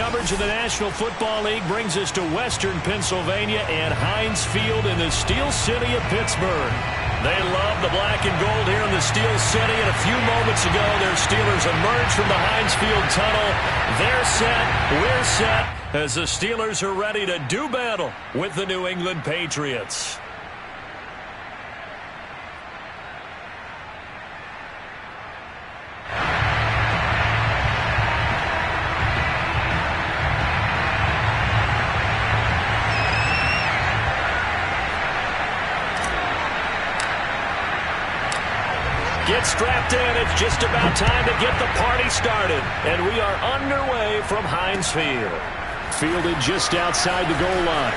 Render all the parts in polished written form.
coverage of the National Football League brings us to Western Pennsylvania and Heinz Field in the Steel City of Pittsburgh. They love the black and gold here in the Steel City, and a few moments ago, their Steelers emerged from the Heinz Field tunnel. They're set, we're set, as the Steelers are ready to do battle with the New England Patriots. Get strapped in. It's just about time to get the party started. And we are underway from Heinz Field. Fielded just outside the goal line.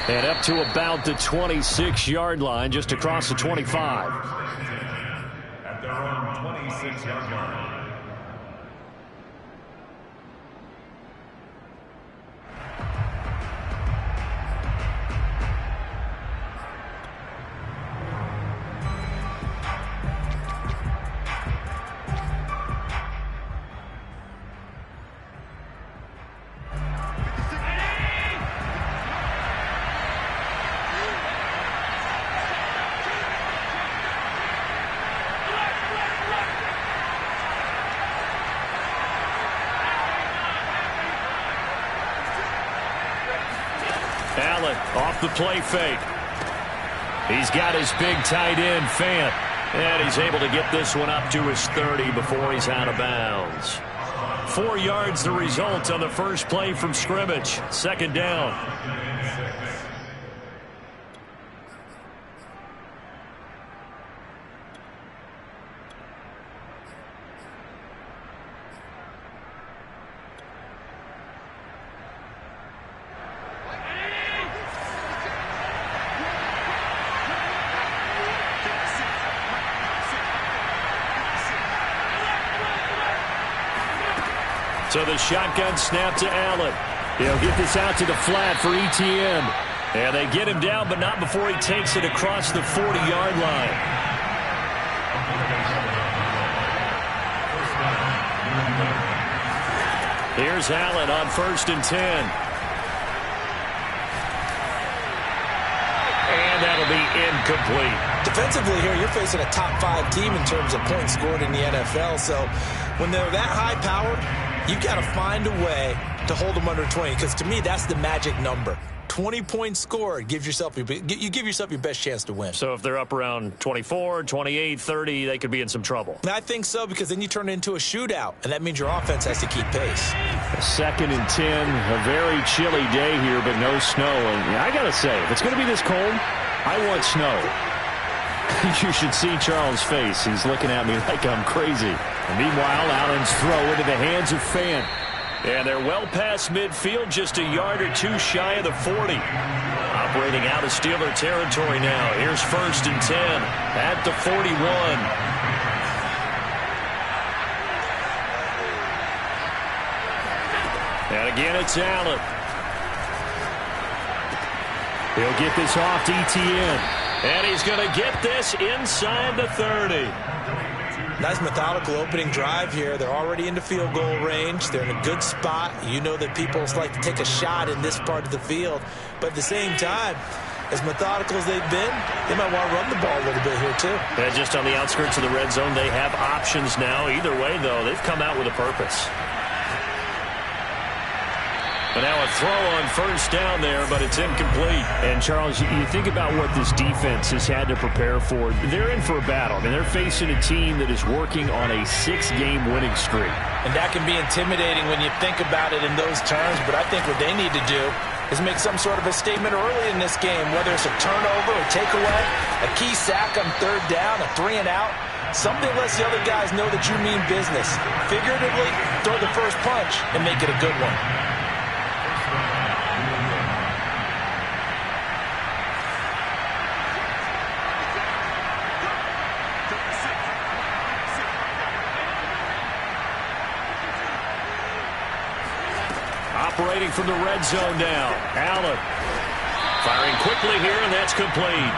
And up to about the 26-yard line, just across the 25. At their own 26-yard line. Allen off the play fake. He's got his big tight end, Fant. And he's able to get this one up to his 30 before he's out of bounds. 4 yards the result on the first play from scrimmage. Second down. So the shotgun snap to Allen. He'll get this out to the flat for Etienne. And they get him down, but not before he takes it across the 40-yard line. Here's Allen on 1st and 10. And that'll be incomplete. Defensively here, you're facing a top 5 team in terms of points scored in the NFL. So when they're that high-powered, you've got to find a way to hold them under 20, because to me, that's the magic number. 20 points scored, you give yourself your best chance to win. So if they're up around 24, 28, 30, they could be in some trouble. I think so, because then you turn it into a shootout, and that means your offense has to keep pace. 2nd and 10, a very chilly day here, but no snow. And I got to say, if it's going to be this cold, I want snow. You should see Charles' face. He's looking at me like I'm crazy. And meanwhile, Allen's throw into the hands of Fant. And they're well past midfield, just a yard or two shy of the 40. Operating out of Steeler territory now. Here's 1st and 10 at the 41. And again, it's Allen. He'll get this off to Etienne. And he's going to get this inside the 30. Nice methodical opening drive here. They're already into field goal range. They're in a good spot. You know that people like to take a shot in this part of the field. But at the same time, as methodical as they've been, they might want to run the ball a little bit here too. Yeah, just on the outskirts of the red zone, they have options now. Either way, though, they've come out with a purpose. But now a throw on 1st down there, but it's incomplete. And, Charles, you think about what this defense has had to prepare for. They're in for a battle. I mean, they're facing a team that is working on a 6-game winning streak. And that can be intimidating when you think about it in those terms. But I think what they need to do is make some sort of a statement early in this game, whether it's a turnover, a takeaway, a key sack on 3rd down, a 3-and-out. Something lets the other guys know that you mean business. Figuratively, throw the first punch and make it a good one. Operating from the red zone now. Allen firing quickly here, and that's complete.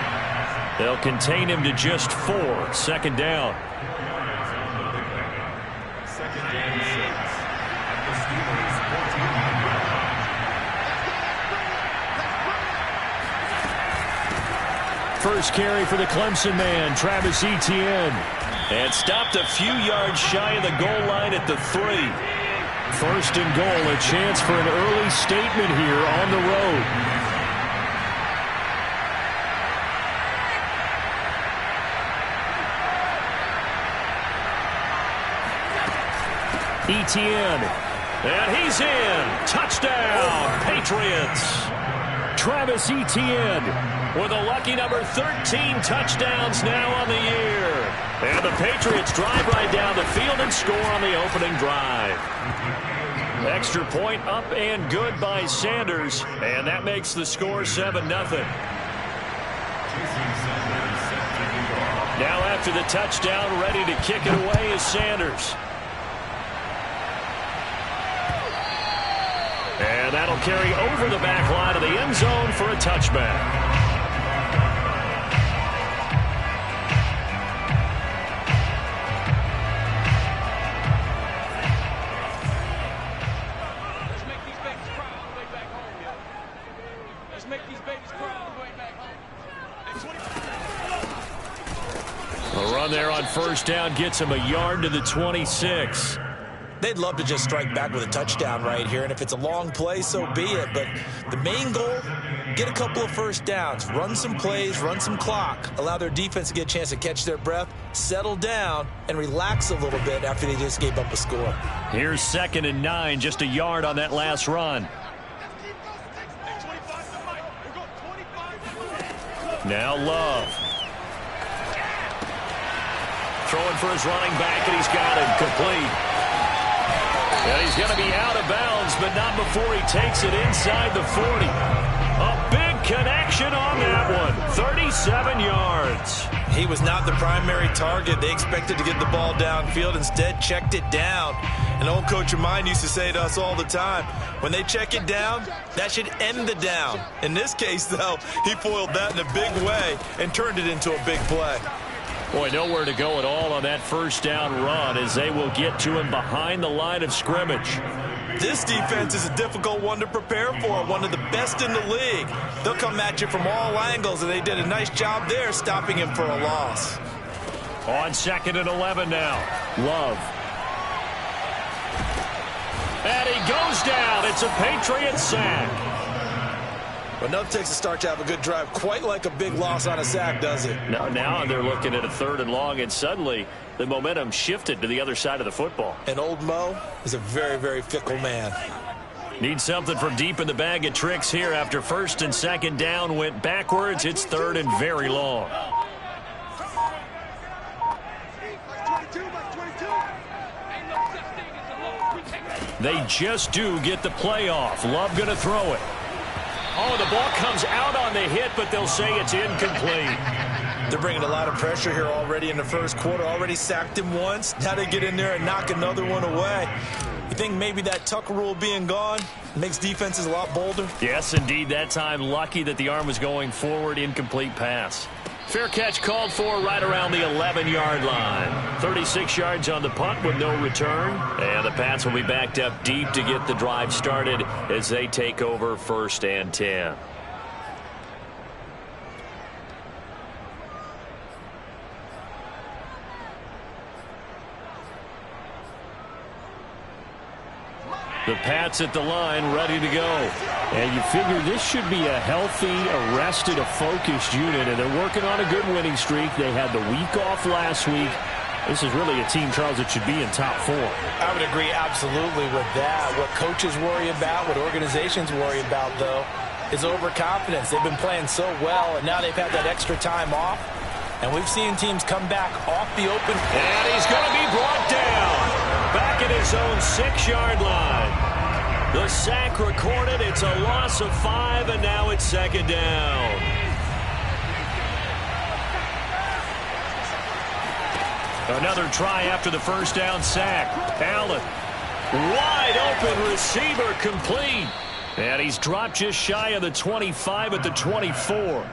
They'll contain him to just 4. 2nd down. 2nd and 6. First carry for the Clemson man, Travis Etienne. And stopped a few yards shy of the goal line at the 3. First and goal, a chance for an early statement here on the road. Etienne, and he's in. Touchdown, Patriots. Travis Etienne with a lucky number 13 touchdowns now on the year. And the Patriots drive right down the field and score on the opening drive. Extra point up and good by Sanders, and that makes the score 7-0. Now after the touchdown, ready to kick it away is Sanders. And that'll carry over the back line of the end zone for a touchback. A run there on first down gets him a yard to the 26. They'd love to just strike back with a touchdown right here, and if it's a long play, so be it. But the main goal, get a couple of first downs, run some plays, run some clock, allow their defense to get a chance to catch their breath, settle down, and relax a little bit after they just gave up a score. Here's 2nd and 9, just a yard on that last run. Now Love. Throwing for his running back, and he's got it complete. And he's going to be out of bounds, but not before he takes it inside the 40. A big connection on that one. 37 yards. He was not the primary target. They expected to get the ball downfield. Instead, checked it down. An old coach of mine used to say to us all the time, when they check it down, that should end the down. In this case, though, he foiled that in a big way and turned it into a big play. Boy, nowhere to go at all on that first down run as they will get to him behind the line of scrimmage. This defense is a difficult one to prepare for, one of the best in the league. They'll come at you from all angles, and they did a nice job there stopping him for a loss. On 2nd and 11 now. Love. And he goes down. It's a Patriot sack. But nothing takes a start to have a good drive quite like a big loss on a sack, does it? No, now they're looking at a 3rd and long, and suddenly the momentum shifted to the other side of the football. And old Mo is a very, very fickle man. Need something from deep in the bag of tricks here after 1st and 2nd down went backwards. It's 3rd and very long. They just do get the play off. Love going to throw it. Oh, the ball comes out on the hit, but they'll say it's incomplete. They're bringing a lot of pressure here already in the first quarter. Already sacked him once. Now they get in there and knock another one away. You think maybe that Tucker rule being gone makes defenses a lot bolder? Yes, indeed. That time, lucky that the arm was going forward. Incomplete pass. Fair catch called for right around the 11-yard line. 36 yards on the punt with no return. And the Pats will be backed up deep to get the drive started as they take over 1st and 10. The Pats at the line, ready to go. And you figure this should be a healthy, arrested, a focused unit, and they're working on a good winning streak. They had the week off last week. This is really a team, Charles, that should be in top 4. I would agree absolutely with that. What coaches worry about, what organizations worry about, though, is overconfidence. They've been playing so well, and now they've had that extra time off. And we've seen teams come back off the open. And he's going to be brought down. Back at his own 6-yard line. The sack recorded. It's a loss of 5, and now it's 2nd down. Another try after the first down sack. Allen. Wide open receiver complete. And he's dropped just shy of the 25 at the 24.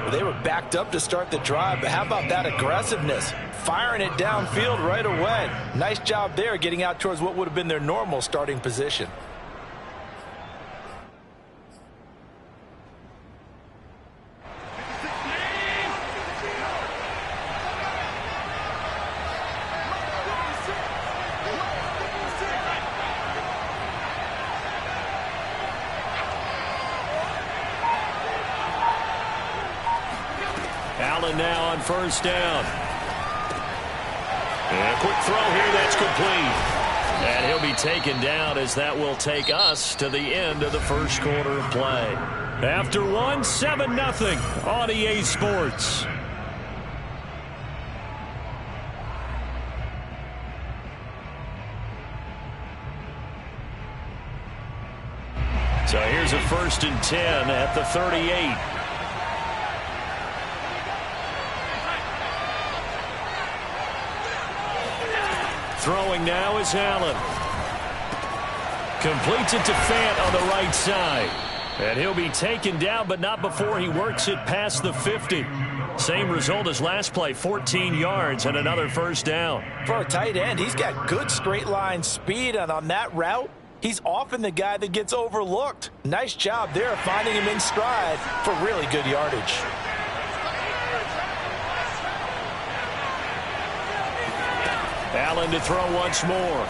Well, they were backed up to start the drive, but how about that aggressiveness? Firing it downfield right away. Nice job there getting out towards what would have been their normal starting position. Allen now on first down. And a quick throw here, that's complete. And he'll be taken down as that will take us to the end of the first quarter of play. After one, 7-0 on EA Sports. So here's a 1st and 10 at the 38. Throwing now is Allen. Completes it to Fant on the right side. And he'll be taken down, but not before he works it past the 50. Same result as last play, 14 yards and another first down. For a tight end, he's got good straight line speed, and on that route, he's often the guy that gets overlooked. Nice job there finding him in stride for really good yardage. Allen to throw once more.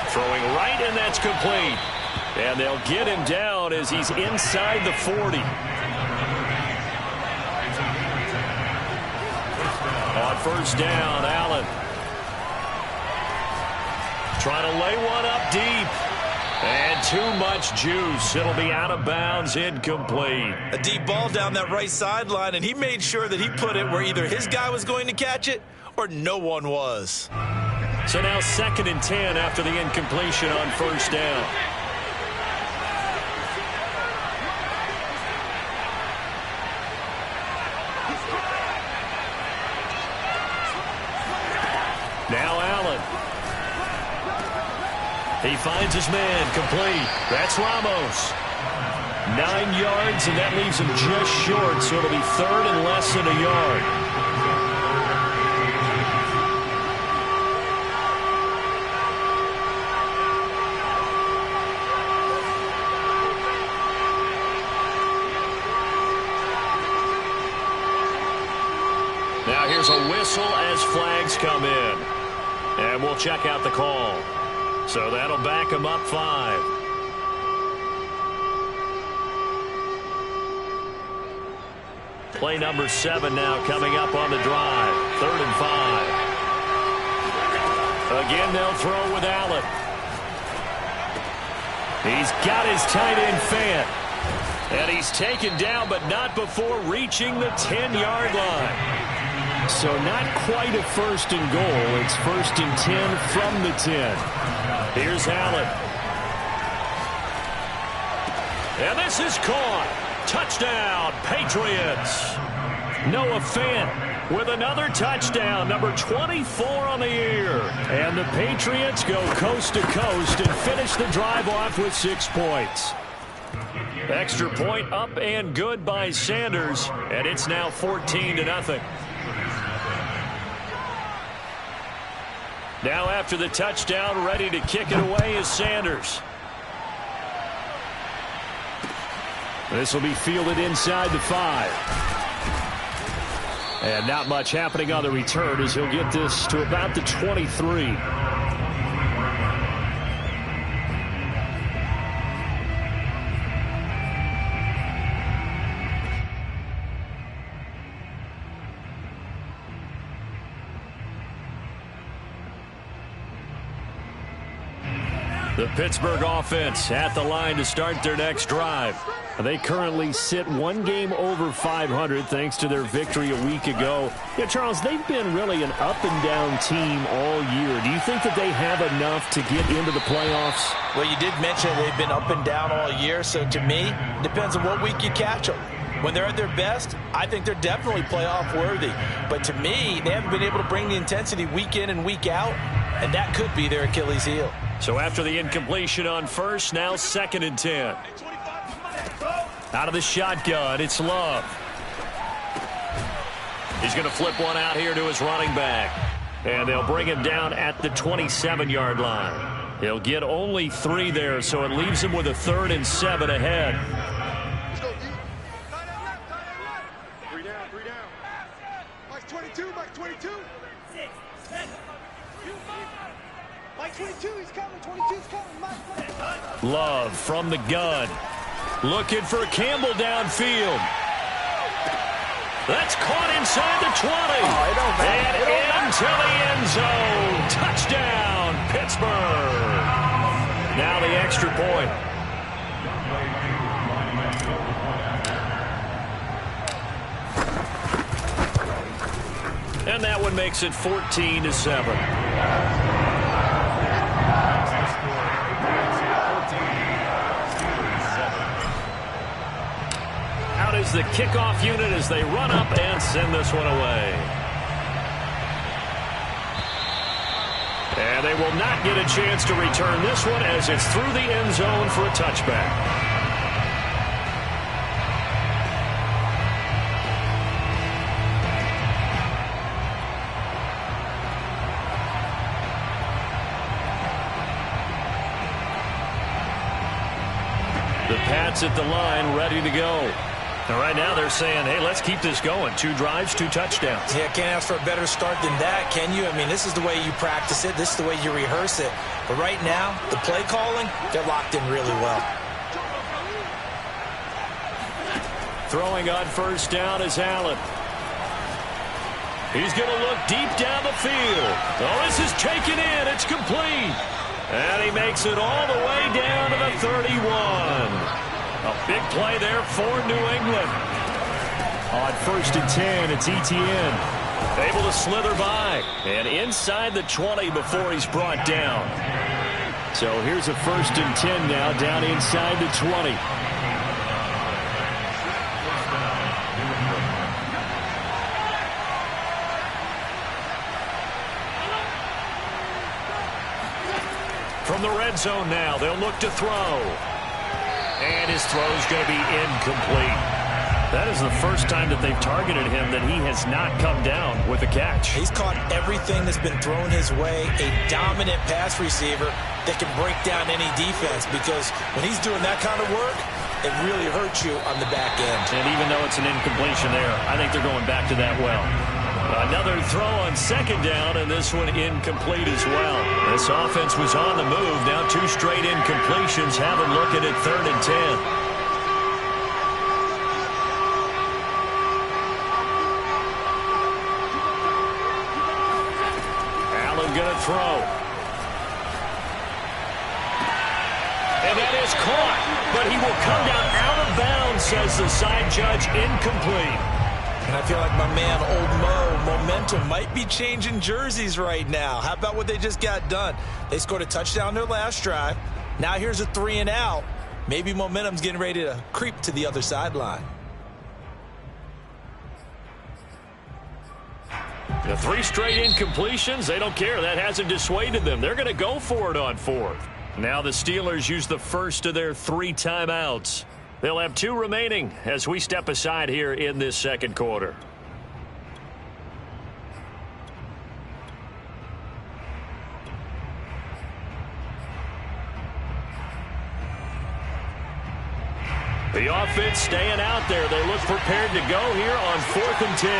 Throwing right, and that's complete. And they'll get him down as he's inside the 40. On first down, Allen. Trying to lay one up deep. And too much juice. It'll be out of bounds, incomplete. A deep ball down that right sideline, and he made sure that he put it where either his guy was going to catch it or no one was. So now 2nd and 10 after the incompletion on first down. Now Allen. He finds his man, complete. That's Ramos. 9 yards, and that leaves him just short, so it'll be 3rd and less than a yard. Now here's a whistle as flags come in. And we'll check out the call. So that'll back him up 5. Play number 7 now coming up on the drive. 3rd and 5. Again, they'll throw with Allen. He's got his tight end Fant. And he's taken down, but not before reaching the 10-yard line. So not quite a 1st and goal. It's 1st and 10 from the 10. Here's Allen. And this is caught. Touchdown, Patriots. Noah Fant with another touchdown, number 24 on the year. And the Patriots go coast to coast and finish the drive off with 6 points. Extra point up and good by Sanders, and it's now 14-0. Now after the touchdown, ready to kick it away is Sanders. This will be fielded inside the 5. And not much happening on the return as he'll get this to about the 23. The Pittsburgh offense at the line to start their next drive. They currently sit 1 game over 500 thanks to their victory a week ago. Yeah, Charles, they've been really an up-and-down team all year. Do you think that they have enough to get into the playoffs? Well, you did mention they've been up and down all year, so to me, depends on what week you catch them. When they're at their best, I think they're definitely playoff worthy. But to me, they haven't been able to bring the intensity week in and week out, and that could be their Achilles heel. So after the incompletion on first, now 2nd and 10. Out of the shotgun, it's Love. He's going to flip one out here to his running back. And they'll bring him down at the 27-yard line. He'll get only 3 there, so it leaves him with a 3rd and 7 ahead. Let's go, D. Tie that left, tie that left. 3 down, 3 down. Mike 22, Mike 22. 6, 7, 2, 5. Mike 22, he's coming, 22's coming. Mike. Love from the gun. Looking for Campbell downfield. That's caught inside the 20. And into the end zone. Touchdown, Pittsburgh. Now the extra point. And that one makes it 14-7. Is the kickoff unit as they run up and send this one away. And they will not get a chance to return this one as it's through the end zone for a touchback. The Pats at the line ready to go. And right now they're saying, hey, let's keep this going. 2 drives, 2 touchdowns. Yeah, can't ask for a better start than that, can you? I mean, this is the way you practice it. This is the way you rehearse it. But right now, the play calling, they're locked in really well. Throwing on first down is Allen. He's going to look deep down the field. Oh, this is taken in. It's complete. And he makes it all the way down to the 31. A big play there for New England. On first and 10, it's Etienne. Able to slither by. And inside the 20 before he's brought down. So here's a first and 10 now down inside the 20. From the red zone now, they'll look to throw. And his throw is going to be incomplete. That is the first time that they've targeted him that he has not come down with a catch. He's caught everything that's been thrown his way. A dominant pass receiver that can break down any defense, because when he's doing that kind of work, it really hurts you on the back end. And even though it's an incompletion there, I think they're going back to that well. Another throw on second down, and this one incomplete as well. This offense was on the move. Now 2 straight incompletions have them looking at 3rd and 10. Allen going to throw. And that is caught, but he will come down out of bounds, says the side judge. Incomplete. And I feel like my man, Old Mo, momentum might be changing jerseys right now. How about what they just got done? They scored a touchdown their last drive. Now here's a 3 and out. Maybe momentum's getting ready to creep to the other sideline. The 3 straight incompletions, they don't care. That hasn't dissuaded them. They're going to go for it on 4th. Now the Steelers use the first of their 3 timeouts. They'll have 2 remaining as we step aside here in this second quarter. The offense staying out there. They look prepared to go here on 4th and 10.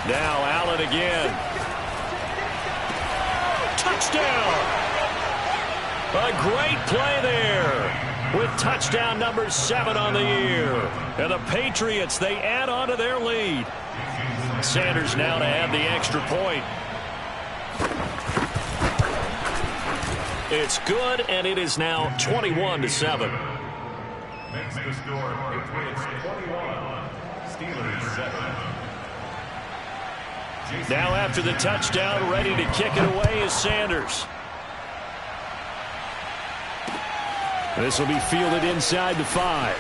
Now Allen again. Touchdown! A great play there with touchdown number 7 on the year. And the Patriots, they add on to their lead. Sanders now to add the extra point. It's good, and it is now 21-7. Makes the score Patriots 21, Steelers 7. Now after the touchdown, ready to kick it away is Sanders. This will be fielded inside the 5.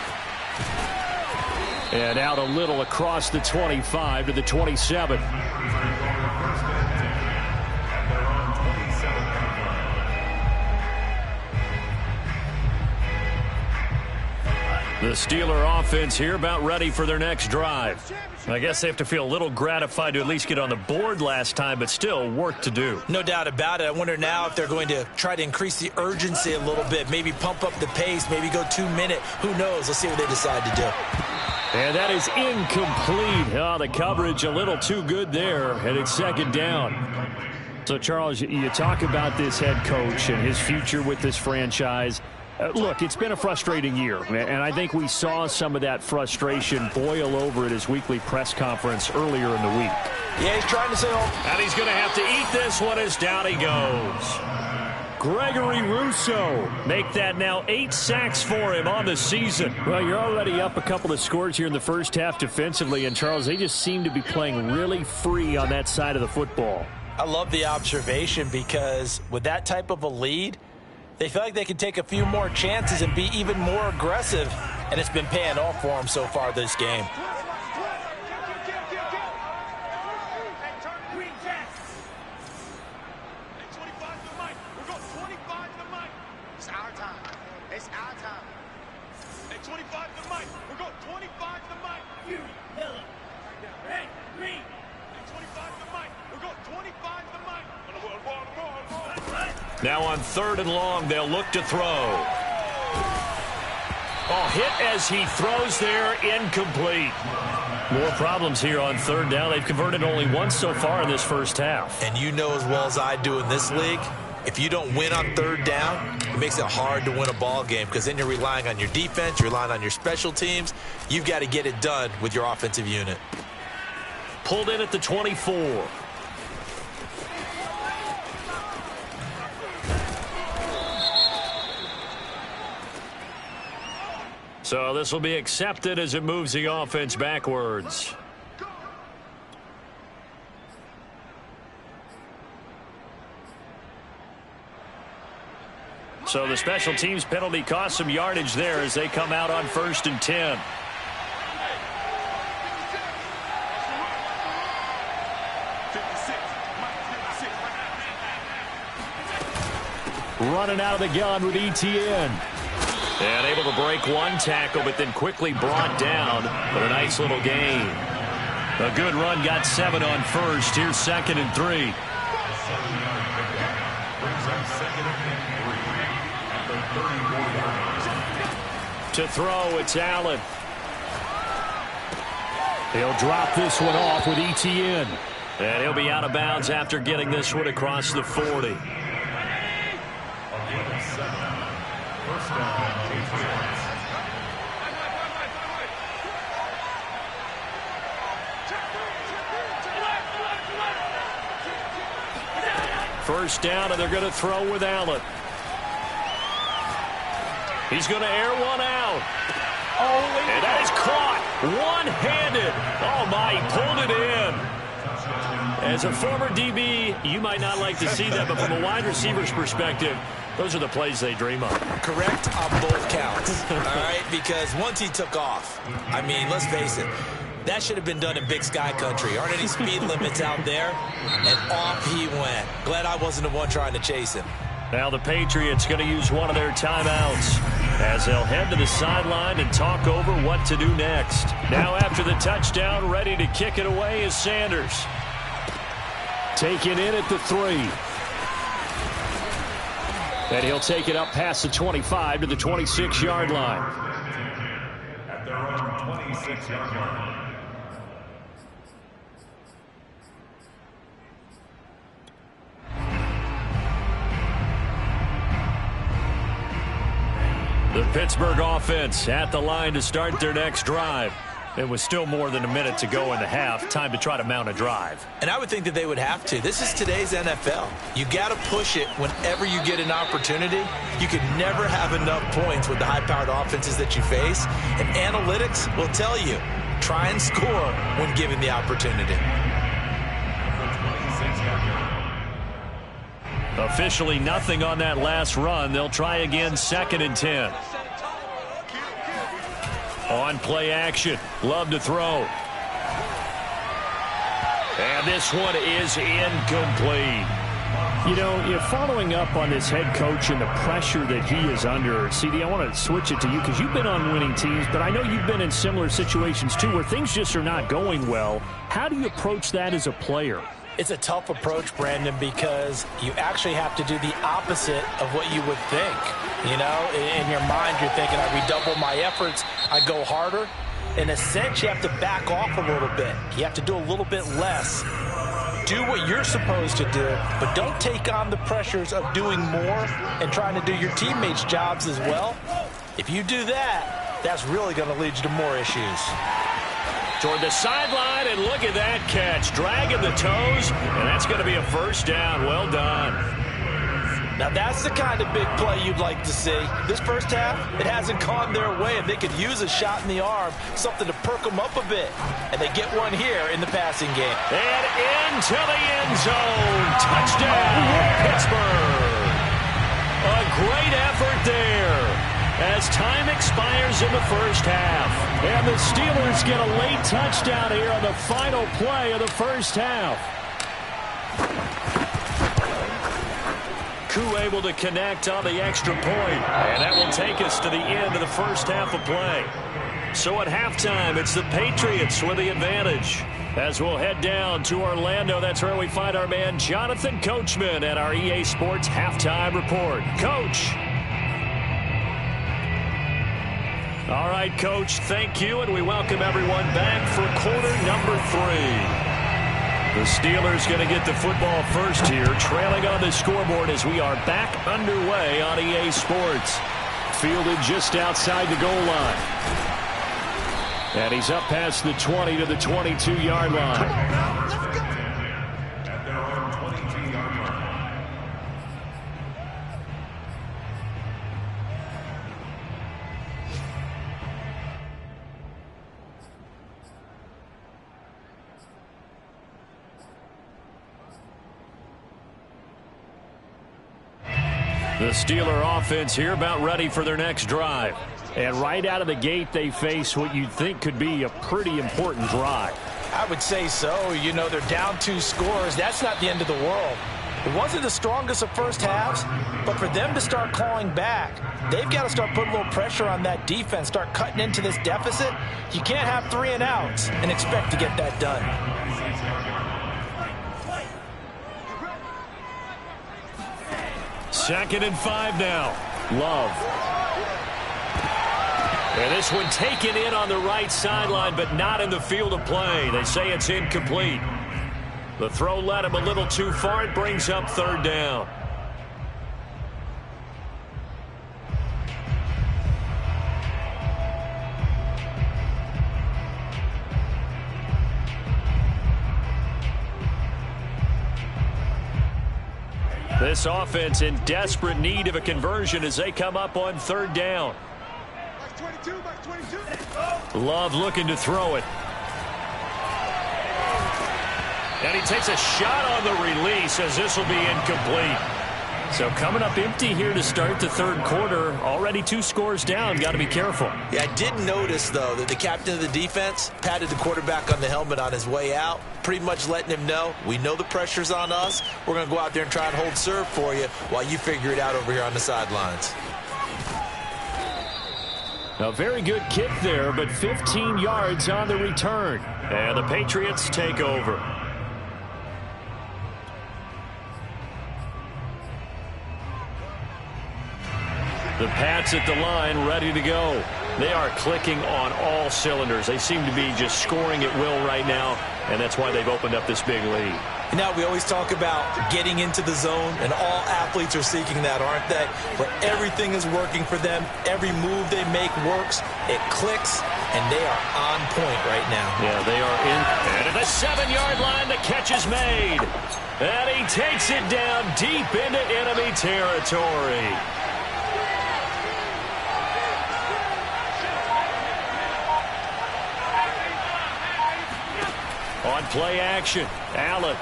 And out a little across the 25 to the 27. The Steeler offense here about ready for their next drive. I guess they have to feel a little gratified to at least get on the board last time, but still work to do. No doubt about it. I wonder now if they're going to try to increase the urgency a little bit, maybe pump up the pace, maybe go 2 minute. Who knows? Let's see what they decide to do. And that is incomplete. Oh, the coverage a little too good there, and it's second down. So, Charles, you talk about this head coach and his future with this franchise. Look, it's been a frustrating year, and I think we saw some of that frustration boil over at his weekly press conference earlier in the week. Yeah, he's trying to say, and he's going to have to eat this one as down he goes. Gregory Rousseau make that now 8 sacks for him on the season. Well, you're already up a couple of scores here in the first half defensively, and Charles, they just seem to be playing really free on that side of the football. I love the observation because with that type of a lead, they feel like they can take a few more chances and be even more aggressive, and it's been paying off for them so far this game. Now on 3rd and long, they'll look to throw. Oh, hit as he throws there, incomplete. More problems here on 3rd down. They've converted only once so far in this first half. And you know as well as I do in this league, if you don't win on 3rd down, it makes it hard to win a ball game because then you're relying on your defense, you're relying on your special teams. You've got to get it done with your offensive unit. Pulled in at the 24. So this will be accepted as it moves the offense backwards. So the special teams penalty cost some yardage there as they come out on 1st and 10. Running out of the gun with Etienne. And able to break one tackle, but then quickly brought down with a nice little gain. A good run, got 7 on 1st. Here's 2nd and 3. To throw, it's Allen. He'll drop this one off with Etienne. And he'll be out of bounds after getting this one across the 40. First down, and they're going to throw with Allen. He's going to air one out. And that is caught one-handed. Oh, my, he pulled it in. As a former DB, you might not like to see that, but from a wide receiver's perspective, those are the plays they dream of. Correct on both counts, all right? Because once he took off, I mean, let's face it, that should have been done in Big Sky country. Aren't any speed limits out there? And off he went. Glad I wasn't the one trying to chase him. Now the Patriots going to use one of their timeouts as they'll head to the sideline and talk over what to do next. Now after the touchdown, ready to kick it away is Sanders. Taken in at the 3. And he'll take it up past the 25 to the 26-yard line. At their own 26-yard line. The Pittsburgh offense at the line to start their next drive. It was still more than a minute to go in the half. Time to try to mount a drive. And I would think that they would have to. This is today's NFL. You got to push it whenever you get an opportunity. You can never have enough points with the high-powered offenses that you face. And analytics will tell you, try and score when given the opportunity. Officially nothing on that last run. They'll try again, 2nd and 10. On play action. Love to throw. And this one is incomplete. You know, you're following up on this head coach and the pressure that he is under. CD, I want to switch it to you because you've been on winning teams, but I know you've been in similar situations too where things just are not going well. How do you approach that as a player? It's a tough approach, Brandon, because you actually have to do the opposite of what you would think. You know, in your mind, you're thinking, I redouble my efforts, I go harder. In a sense, you have to back off a little bit. You have to do a little bit less. Do what you're supposed to do, but don't take on the pressures of doing more and trying to do your teammates' jobs as well. If you do that, that's really going to lead you to more issues. Toward the sideline, and look at that catch. Dragging the toes, and that's going to be a first down. Well done. Now, that's the kind of big play you'd like to see. This first half, it hasn't gone their way, and they could use a shot in the arm, something to perk them up a bit. And they get one here in the passing game. And into the end zone. Touchdown, Pittsburgh. A great effort there as time expires in the first half. And the Steelers get a late touchdown here on the final play of the first half. Koo able to connect on the extra point. And that will take us to the end of the first half of play. So at halftime, it's the Patriots with the advantage. As we'll head down to Orlando, that's where we find our man Jonathan Coachman at our EA Sports Halftime Report. Coach. All right, Coach, thank you, and we welcome everyone back for quarter number 3. The Steelers going to get the football first here, trailing on the scoreboard as we are back underway on EA Sports. Fielded just outside the goal line. And he's up past the 20 to the 22-yard line. At their own 22-yard line. The Steeler offense here about ready for their next drive. And right out of the gate, they face what you'd think could be a pretty important drive. I would say so. You know, they're down 2 scores. That's not the end of the world. It wasn't the strongest of first halves, but for them to start clawing back, they've got to start putting a little pressure on that defense, start cutting into this deficit. You can't have 3 and outs and expect to get that done. Second and 5 now. Love. And this one taken in on the right sideline, but not in the field of play. They say it's incomplete. The throw led him a little too far. It brings up third down. This offense in desperate need of a conversion as they come up on third down. Love looking to throw it. And he takes a shot on the release as this will be incomplete. So coming up empty here to start the third quarter. Already 2 scores down. Got to be careful. Yeah, I did notice, though, that the captain of the defense patted the quarterback on the helmet on his way out, pretty much letting him know, we know the pressure's on us. We're going to go out there and try and hold serve for you while you figure it out over here on the sidelines. A very good kick there, but 15 yards on the return. And the Patriots take over. The Pats at the line, ready to go. They are clicking on all cylinders. They seem to be just scoring at will right now, and that's why they've opened up this big lead. Now, we always talk about getting into the zone, and all athletes are seeking that, aren't they? Where everything is working for them. Every move they make works. It clicks, and they are on point right now. Yeah, they are in. And at the 7-yard line, the catch is made. And he takes it down deep into enemy territory. On play action, Allen.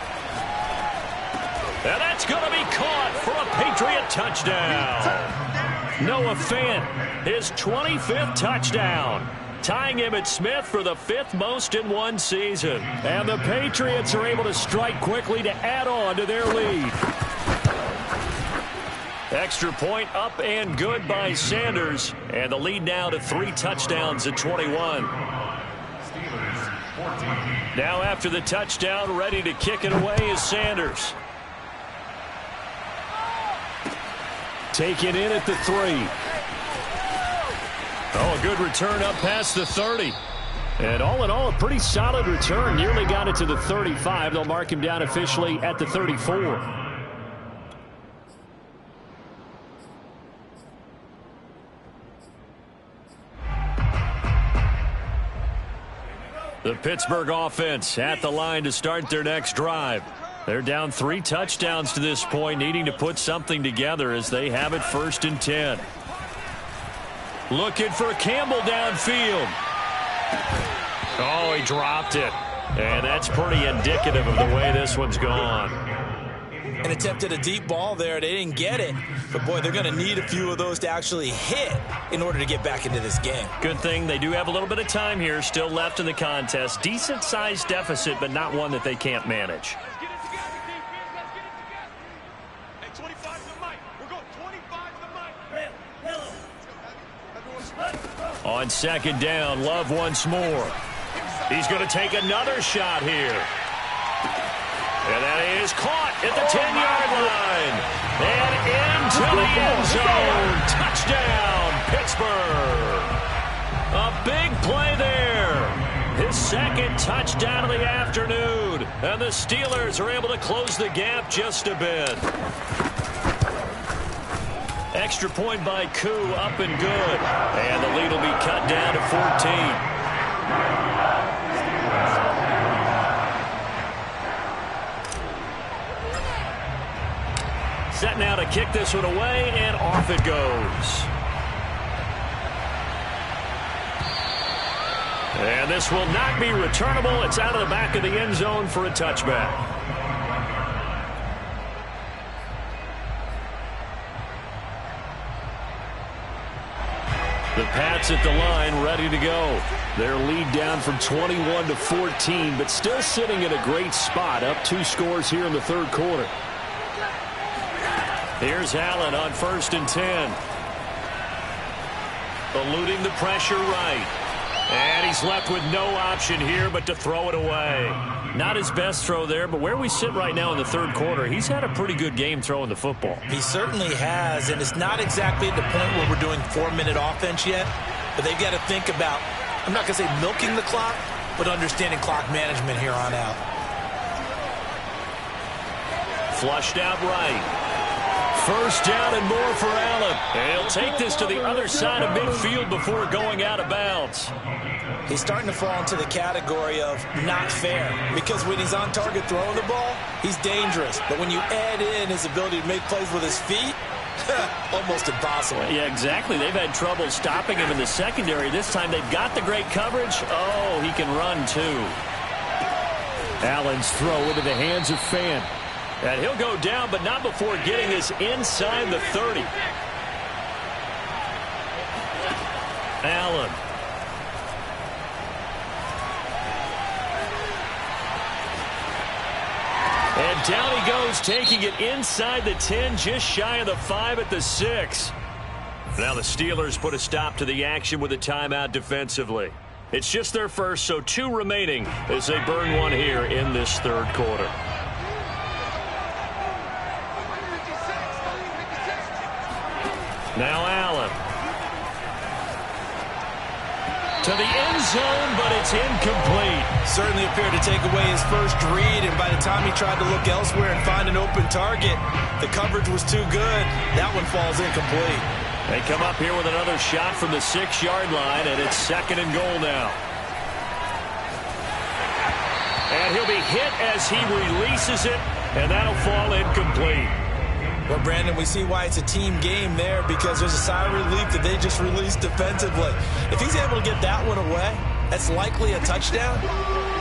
And that's going to be caught for a Patriot touchdown. Noah Fant, his 25th touchdown, tying Emmitt Smith for the 5th most in one season. And the Patriots are able to strike quickly to add on to their lead. Extra point up and good by Sanders. And the lead now to 3 touchdowns at 21. Now after the touchdown, ready to kick it away is Sanders. Taken in at the 3. Oh, a good return up past the 30. And all in all, a pretty solid return. Nearly got it to the 35. They'll mark him down officially at the 34. The Pittsburgh offense at the line to start their next drive. They're down 3 touchdowns to this point, needing to put something together as they have it 1st and 10. Looking for Campbell downfield. Oh, he dropped it. And that's pretty indicative of the way this one's gone. And attempted a deep ball there. They didn't get it. But, boy, they're going to need a few of those to actually hit in order to get back into this game. Good thing they do have a little bit of time here still left in the contest. Decent-sized deficit, but not one that they can't manage. Let's get it together, defense. Let's get it together. Hey, 25 to the mic. We're going 25 to the mic. On 2nd down, Love once more. He's going to take another shot here. And that is caught at the 10-yard line. And into the end zone. Touchdown, Pittsburgh. A big play there. His 2nd touchdown of the afternoon. And the Steelers are able to close the gap just a bit. Extra point by Koo, up and good. And the lead will be cut down to 14. Set now to kick this one away, and off it goes. And this will not be returnable. It's out of the back of the end zone for a touchback. The Pats at the line ready to go. Their lead down from 21 to 14, but still sitting in a great spot, up 2 scores here in the 3rd quarter. Here's Allen on 1st and 10. Eluding the pressure right. And he's left with no option here but to throw it away. Not his best throw there, but where we sit right now in the 3rd quarter, he's had a pretty good game throwing the football. He certainly has, and it's not exactly at the point where we're doing 4-minute offense yet, but they've got to think about, I'm not going to say milking the clock, but understanding clock management here on out. Flushed out right. 1st down and more for Allen. And he'll take this to the other side of midfield before going out of bounds. He's starting to fall into the category of not fair, because when he's on target throwing the ball, he's dangerous. But when you add in his ability to make plays with his feet, almost impossible. Yeah, exactly. They've had trouble stopping him in the secondary. This time they've got the great coverage. Oh, he can run too. Allen's throw into the hands of Fant. And he'll go down, but not before getting this inside the 30. Allen. And down he goes, taking it inside the 10, just shy of the 5 at the 6. Now the Steelers put a stop to the action with a timeout defensively. It's just their first, so 2 remaining as they burn one here in this 3rd quarter. Now Allen. To the end zone, but it's incomplete. Certainly appeared to take away his first read, and by the time he tried to look elsewhere and find an open target, the coverage was too good. That one falls incomplete. They come up here with another shot from the 6-yard line, and it's 2nd and goal now. And he'll be hit as he releases it, and that'll fall incomplete. Well, Brandon, we see why it's a team game there, because there's a sigh of relief that they just released defensively. If he's able to get that one away, that's likely a touchdown.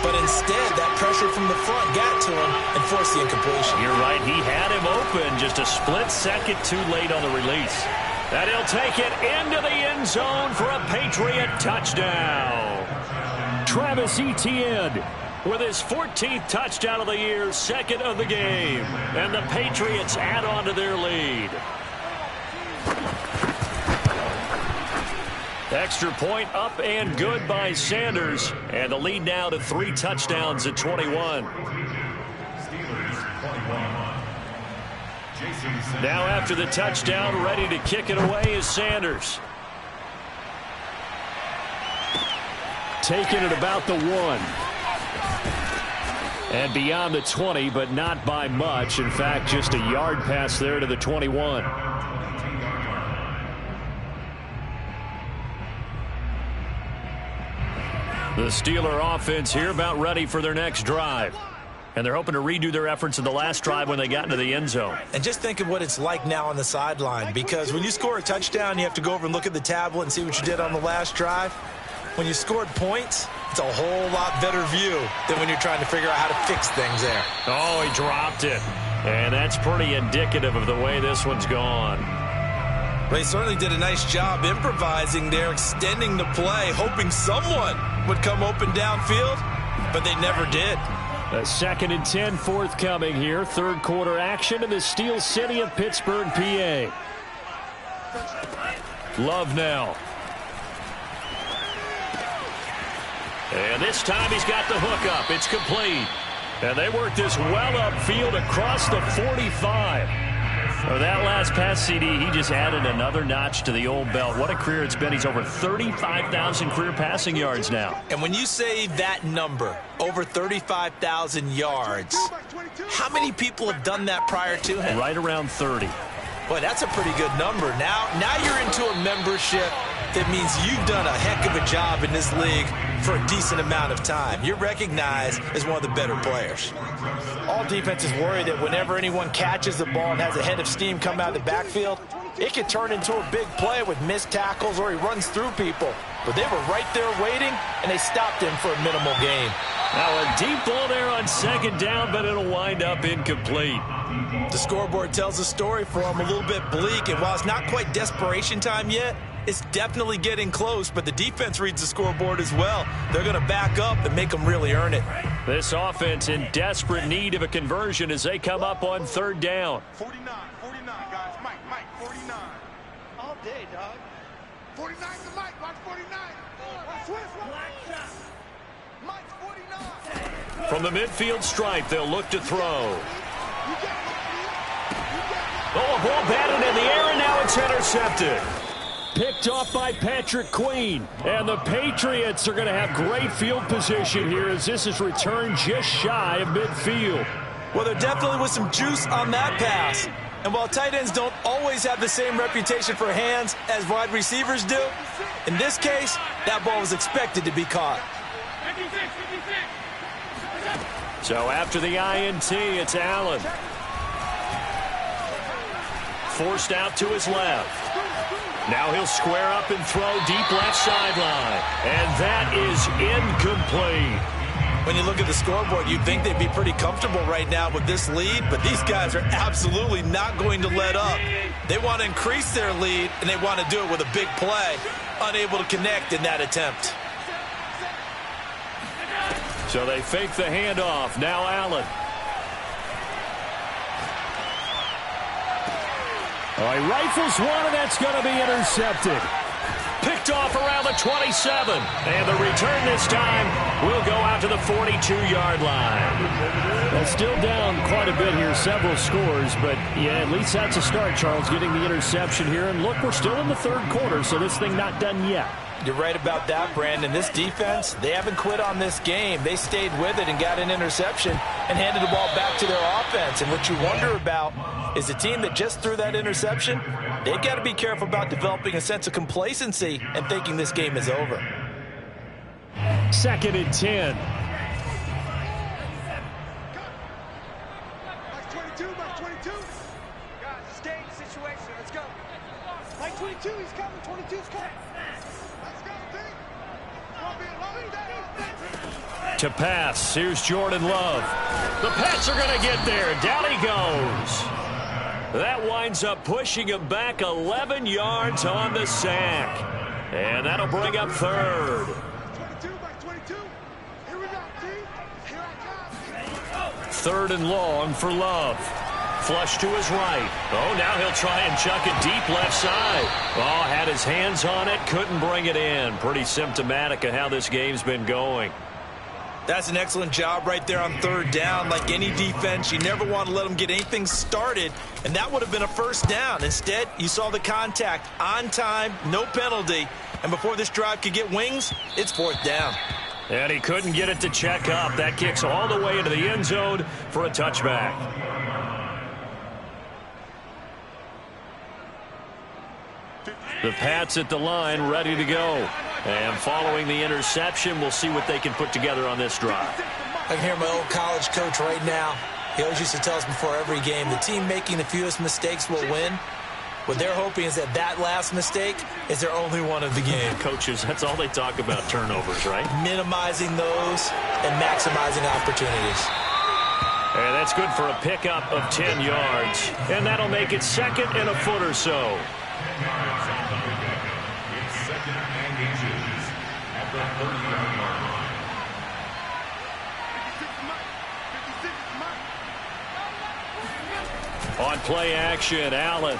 But instead, that pressure from the front got to him and forced the incompletion. You're right. He had him open, just a split second too late on the release. And he'll take it into the end zone for a Patriot touchdown. Travis Etienne with his 14th touchdown of the year, 2nd of the game. And the Patriots add on to their lead. Extra point up and good by Sanders. And the lead now to 3 touchdowns at 21. Now after the touchdown, ready to kick it away is Sanders. Taking it about the 1. And beyond the 20, but not by much. In fact, just a yard pass there to the 21. The Steeler offense here about ready for their next drive. And they're hoping to redo their efforts in the last drive when they got into the end zone. And just think of what it's like now on the sideline, because when you score a touchdown, you have to go over and look at the tablet and see what you did on the last drive. When you scored points, it's a whole lot better view than when you're trying to figure out how to fix things there. Oh, he dropped it. And that's pretty indicative of the way this one's gone. They certainly did a nice job improvising there, extending the play, hoping someone would come open downfield, but they never did. A 2nd and 10 forthcoming here. Third quarter action in the Steel City of Pittsburgh, PA. Love now. And this time he's got the hook up. It's complete. And they work this well upfield across the 45. For that last pass CD, he just added another notch to the old belt. What a career it's been. He's over 35,000 career passing yards now. And when you say that number, over 35,000 yards, how many people have done that prior to him? Right around 30. Boy, that's a pretty good number. Now you're into a membership that means you've done a heck of a job in this league for a decent amount of time. You're recognized as one of the better players. All defenses worry that whenever anyone catches the ball and has a head of steam come out of the backfield, it could turn into a big play with missed tackles or he runs through people. But they were right there waiting, and they stopped him for a minimal gain. Now a deep ball there on 2nd down, but it'll wind up incomplete. The scoreboard tells a story for him, a little bit bleak, and while it's not quite desperation time yet, it's definitely getting close, but the defense reads the scoreboard as well. They're going to back up and make them really earn it. This offense in desperate need of a conversion as they come up on 3rd down. 49, guys. Mike, 49. All day, dog. 49 to Mike. Watch 49. Black shot. Mike's 49. From the midfield stripe, they'll look to throw. Oh, a ball batted in the air, and now it's intercepted. Picked off by Patrick Queen. And the Patriots are going to have great field position here as this is returned just shy of midfield. Well, there definitely was some juice on that pass. And while tight ends don't always have the same reputation for hands as wide receivers do, in this case, that ball was expected to be caught. So after the INT, it's Allen. Forced out to his left. Now he'll square up and throw deep left sideline. And that is incomplete. When you look at the scoreboard, you'd think they'd be pretty comfortable right now with this lead, but these guys are absolutely not going to let up. They want to increase their lead, and they want to do it with a big play. Unable to connect in that attempt. So they fake the handoff. Now Allen. Oh, he rifles one, and that's going to be intercepted. Picked off around the 27. And the return this time will go out to the 42-yard line. Well, still down quite a bit here, several scores. But, yeah, at least that's a start, Charles, getting the interception here. And, look, we're still in the 3rd quarter, so this thing not done yet. You're right about that, Brandon. This defense, they haven't quit on this game. They stayed with it and got an interception and handed the ball back to their offense. And what you wonder about is a team that just threw that interception, they've got to be careful about developing a sense of complacency and thinking this game is over. 2nd and 10. Mike 22, Mike 22. Guys, stay in the situation. Let's go. Mike 22, he's coming. 22's coming. Let's go, team. Won't be a long day. To pass, here's Jordan Love. The Pats are going to get there. Down he goes. That winds up pushing him back 11 yards on the sack. And that'll bring up 3rd. 22 by 22. Here we go, team. Here I come. 3rd and long for Love. flush to his right. Oh, now he'll try and chuck it deep left side. Oh, had his hands on it, couldn't bring it in. Pretty symptomatic of how this game's been going. That's an excellent job right there on third down. Like any defense, you never want to let them get anything started, and that would have been a first down. Instead, you saw the contact on time, no penalty, and before this drive could get wings, it's fourth down. And he couldn't get it to check up. That kicks all the way into the end zone for a touchback. The Pats at the line, ready to go. And following the interception, we'll see what they can put together on this drive. I can hear my old college coach right now. He always used to tell us before every game, the team making the fewest mistakes will win. What they're hoping is that that last mistake is their only one of the game. Coaches, that's all they talk about, turnovers, right? Minimizing those and maximizing opportunities. And that's good for a pickup of 10 yards. And that'll make it second and a foot or so. It's second and inches at the 30-yard line. On play action, Allen.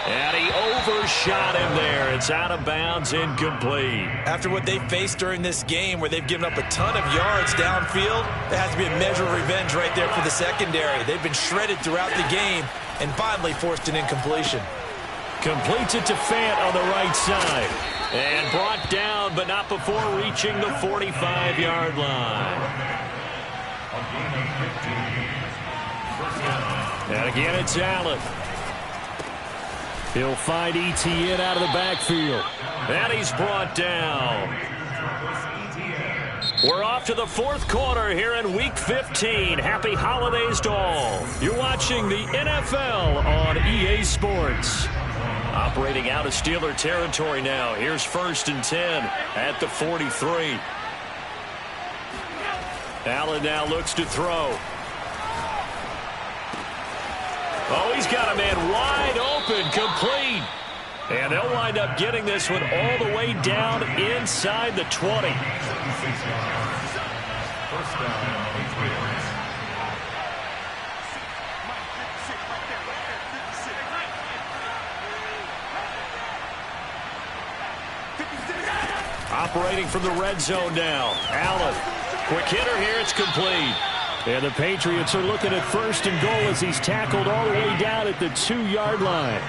And he overshot him there. It's out of bounds, incomplete. After what they faced during this game where they've given up a ton of yards downfield, there has to be a measure of revenge right there for the secondary. They've been shredded throughout the game and finally forced an incompletion. Completes it to Fant on the right side. And brought down, but not before reaching the 45-yard line. And again, it's Allen. He'll find Etienne out of the backfield. And he's brought down. We're off to the fourth quarter here in Week 15. Happy holidays to all. You're watching the NFL on EA Sports. Operating out of Steeler territory now. Here's 1st and 10 at the 43. Allen now looks to throw. Oh, he's got a man wide open, complete. And they'll wind up getting this one all the way down inside the 20. First down, Patriots. Operating from the red zone now. Allen. Quick hitter here. It's complete. And the Patriots are looking at 1st and goal as he's tackled all the way down at the 2-yard line.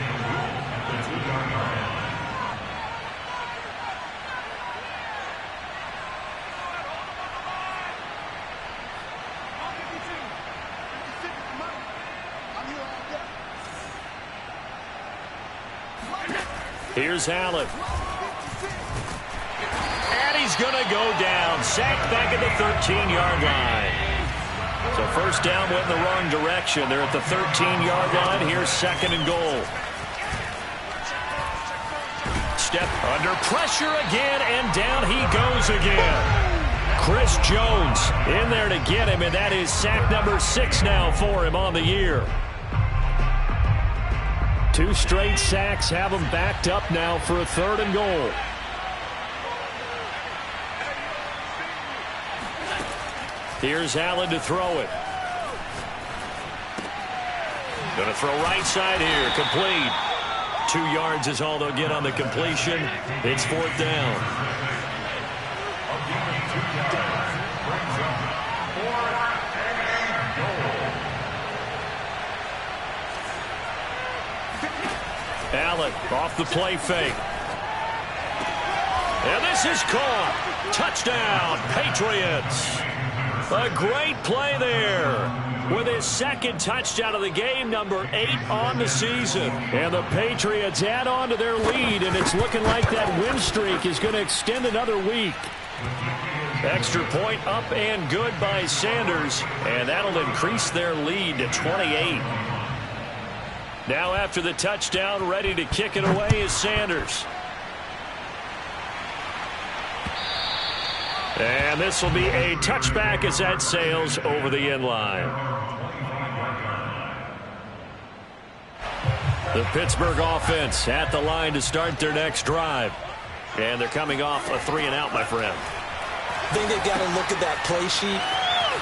Here's Allen. And he's going to go down. Sacked back at the 13-yard line. So first down went in the wrong direction. They're at the 13-yard line. Here's 2nd and goal. Step under pressure again, and down he goes again. Chris Jones in there to get him, and that is sack number 6 now for him on the year. 2 straight sacks have him backed up now for a 3rd and goal. Here's Allen to throw it. Going to throw right side here. Complete. 2 yards is all they'll get on the completion. It's 4th down. Allen off the play fake. And this is caught. Touchdown, Patriots. A great play there with his 2nd touchdown of the game, number 8 on the season. And the Patriots add on to their lead, and it's looking like that win streak is going to extend another week. Extra point up and good by Sanders, and that'll increase their lead to 28. Now after the touchdown, ready to kick it away is Sanders. And this will be a touchback as that sails over the end line. The Pittsburgh offense at the line to start their next drive. And they're coming off a 3-and-out, my friend. I think they've got to look at that play sheet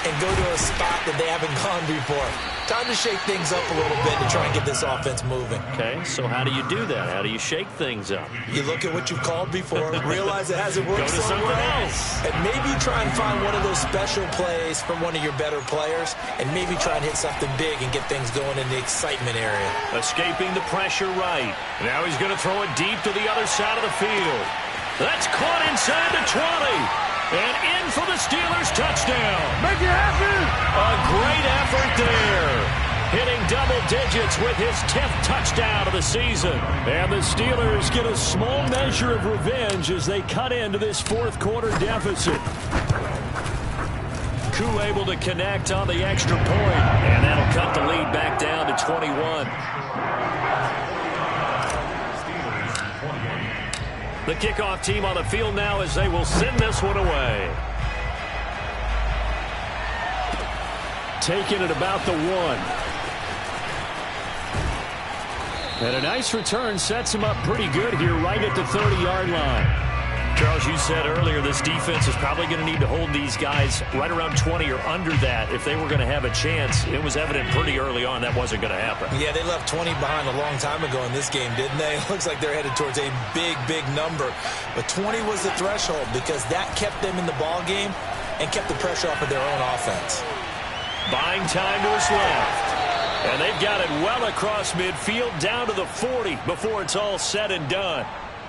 and go to a spot that they haven't gone before. Time to shake things up a little bit to try and get this offense moving. Okay, so how do you do that? How do you shake things up? You look at what you've called before, realize it hasn't worked Go to somewhere something else, and maybe try and find one of those special plays from one of your better players, and maybe try and hit something big and get things going in the excitement area. Escaping the pressure right. Now he's going to throw it deep to the other side of the field. That's caught inside the 20. And in for the Steelers touchdown. Make it happen! A great effort there. Hitting double digits with his 10th touchdown of the season. And the Steelers get a small measure of revenge as they cut into this fourth quarter deficit. Koo able to connect on the extra point. And that'll cut the lead back down to 21. The kickoff team on the field now as they will send this one away. Taking it about the 1. And a nice return sets him up pretty good here right at the 30-yard line. Charles, you said earlier this defense is probably going to need to hold these guys right around 20 or under that if they were going to have a chance. It was evident pretty early on that wasn't going to happen. Yeah, they left 20 behind a long time ago in this game, didn't they? It looks like they're headed towards a big, big number. But 20 was the threshold because that kept them in the ball game and kept the pressure off of their own offense. Buying time to his left. And they've got it well across midfield down to the 40 before it's all said and done.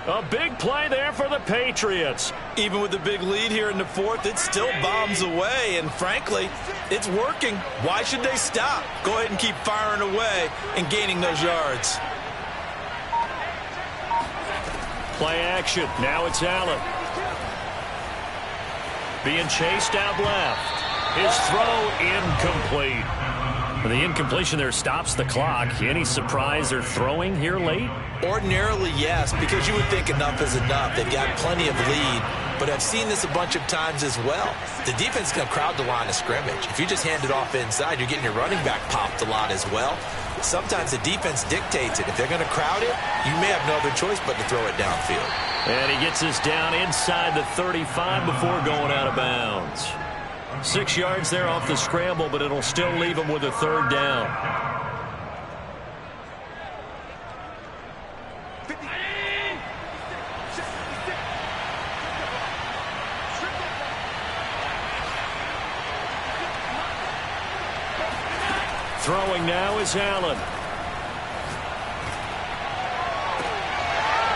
A big play there for the Patriots. Even with the big lead here in the fourth, it still bombs away. And frankly, it's working. Why should they stop? Go ahead and keep firing away and gaining those yards. Play action. Now it's Allen. Being chased out left. His throw incomplete. The incompletion there stops the clock. Any surprise they're throwing here late? Ordinarily, yes, because you would think enough is enough. They've got plenty of lead, but I've seen this a bunch of times as well. The defense is going to crowd the line of scrimmage. If you just hand it off inside, you're getting your running back popped a lot as well. Sometimes the defense dictates it. If they're going to crowd it, you may have no other choice but to throw it downfield. And he gets us down inside the 35 before going out of bounds. 6 yards there off the scramble, but it'll still leave him with a third down. Throwing now is Allen.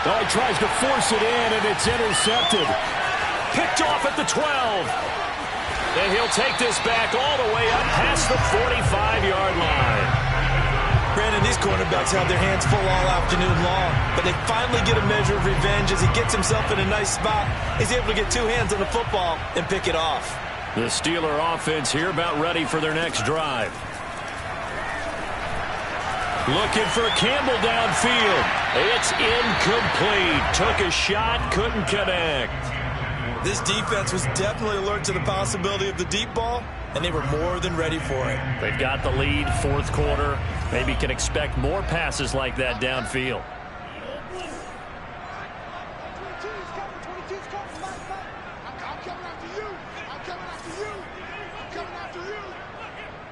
Oh, he tries to force it in, and it's intercepted. Picked off at the 12. And he'll take this back all the way up past the 45-yard line. Brandon, these quarterbacks have their hands full all afternoon long, but they finally get a measure of revenge as he gets himself in a nice spot. He's able to get two hands on the football and pick it off. The Steeler offense here about ready for their next drive. Looking for Campbell downfield. It's incomplete. Took a shot, couldn't connect. This defense was definitely alert to the possibility of the deep ball, and they were more than ready for it. They've got the lead, fourth quarter. Maybe can expect more passes like that downfield. 22's coming, 22's coming, I'm coming after you. I'm coming after you. I'm coming after you.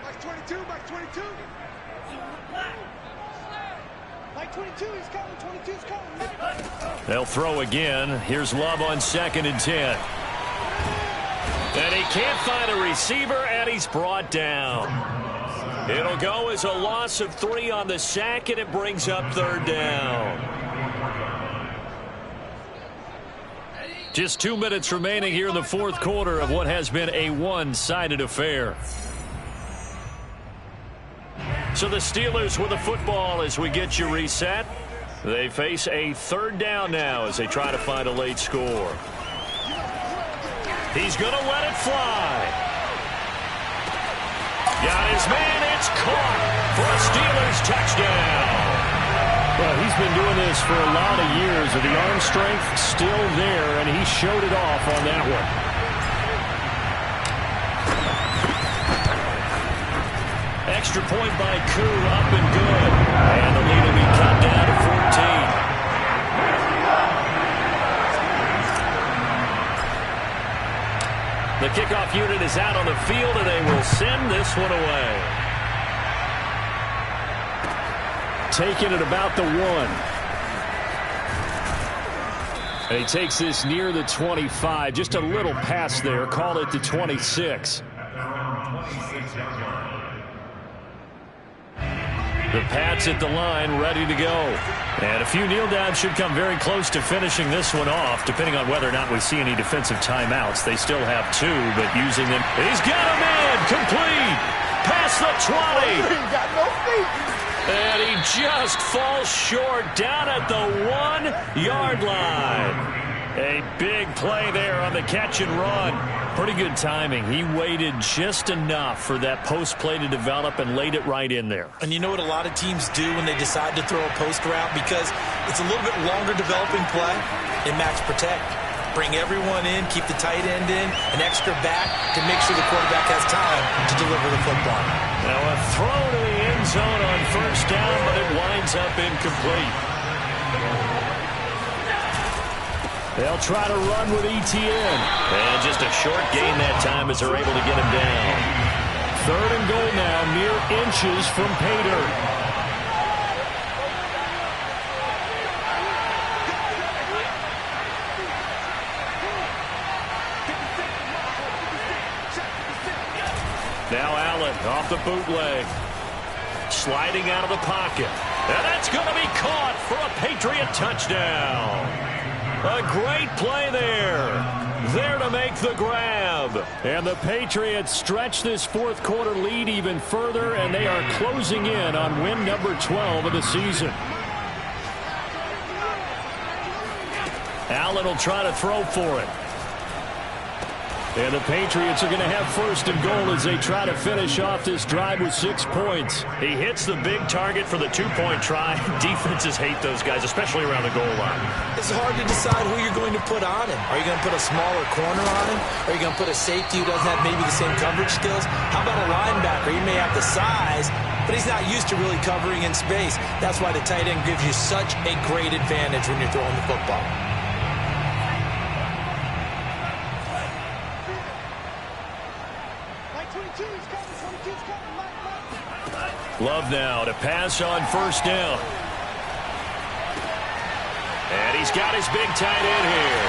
Mike 22, Mike 22. Mike 22, he's coming, 22's coming. They'll throw again. Here's Love on 2nd and 10. And he can't find a receiver, and he's brought down. It'll go as a loss of 3 on the sack, and it brings up third down. Just 2 minutes remaining here in the fourth quarter of what has been a one-sided affair. So the Steelers with the football as we get you reset. They face a third down now as they try to find a late score. He's going to let it fly. Got his man. It's caught for a Steelers touchdown. Well, he's been doing this for a lot of years. The arm strength still there, and he showed it off on that one. Extra point by Koo, up and good. And the lead will be cut down to 14. The kickoff unit is out on the field, and they will send this one away. Taking it about the 1. And he takes this near the 25. Just a little pass there. Call it the 26. The Pats at the line, ready to go. And a few kneel downs should come very close to finishing this one off, depending on whether or not we see any defensive timeouts. They still have 2, but using them. He's got a man, complete, past the 20. He got no feet. And he just falls short down at the 1-yard line. A big play there on the catch and run. Pretty good timing. He waited just enough for that post play to develop and laid it right in there. And you know what a lot of teams do when they decide to throw a post route? Because it's a little bit longer developing play. They max protect. Bring everyone in, keep the tight end in, an extra back to make sure the quarterback has time to deliver the football. Now a throw to the end zone on first down, but it winds up incomplete. They'll try to run with Etienne. And just a short gain that time as they're able to get him down. 3rd and goal now, mere inches from Pater. Now Allen off the bootleg. Sliding out of the pocket. And that's going to be caught for a Patriot touchdown. A great play there. There to make the grab. And the Patriots stretch this 4th quarter lead even further, and they are closing in on win number 12 of the season. Allen will try to throw for it. And the Patriots are going to have 1st and goal as they try to finish off this drive with 6 points. He hits the big target for the 2-point try. Defenses hate those guys, especially around the goal line. It's hard to decide who you're going to put on him. Are you going to put a smaller corner on him? Are you going to put a safety who doesn't have maybe the same coverage skills? How about a linebacker? He may have the size, but he's not used to really covering in space. That's why the tight end gives you such a great advantage when you're throwing the football. Love now to pass on first down. And he's got his big tight end here.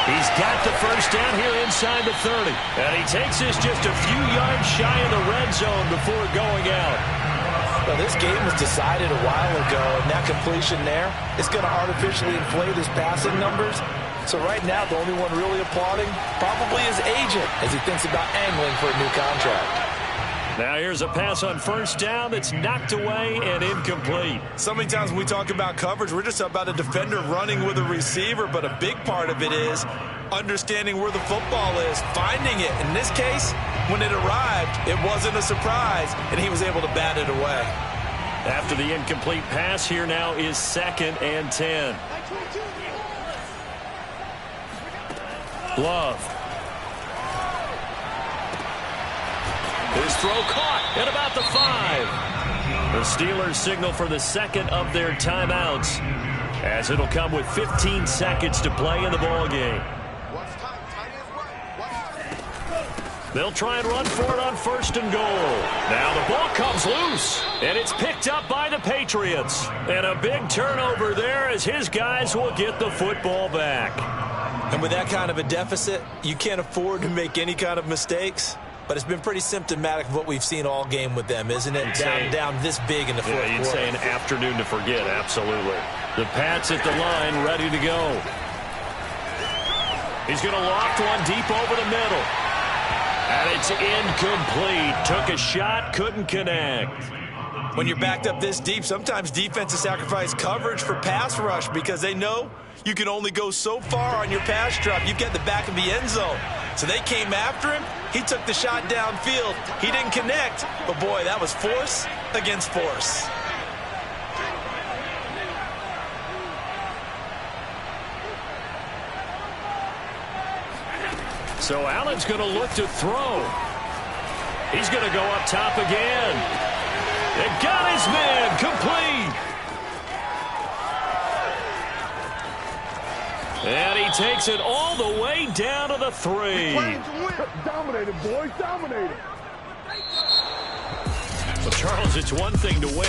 He's got the first down here inside the 30. And he takes this just a few yards shy of the red zone before going out. Well, this game was decided a while ago, and that completion there is going to artificially inflate his passing numbers. So right now, the only one really applauding probably his agent as he thinks about angling for a new contract. Now here's a pass on first down that's knocked away and incomplete. So many times when we talk about coverage, we're just about a defender running with a receiver, but a big part of it is understanding where the football is, finding it. In this case, when it arrived, it wasn't a surprise, and he was able to bat it away. After the incomplete pass, here now is 2nd and 10. Love. His throw caught at about the 5. The Steelers signal for the 2nd of their timeouts, as it'll come with 15 seconds to play in the ballgame. They'll try and run for it on 1st and goal. Now the ball comes loose, and it's picked up by the Patriots. And a big turnover there as his guys will get the football back. And with that kind of a deficit, you can't afford to make any kind of mistakes. But it's been pretty symptomatic of what we've seen all game with them, isn't it? Down this big in the 4th quarter. You'd say an afternoon to forget, absolutely. The Pats at the line, ready to go. He's going to loft one deep over the middle. And it's incomplete. Took a shot, couldn't connect. When you're backed up this deep, sometimes defenses sacrifice coverage for pass rush because they know you can only go so far on your pass drop. You've got the back of the end zone. So they came after him. He took the shot downfield. He didn't connect. But, boy, that was force against force. So Allen's going to look to throw. He's going to go up top again. It got his man complete. And he takes it all the way down to the 3. Dominated, boys, dominated. So, Charles, it's one thing to win.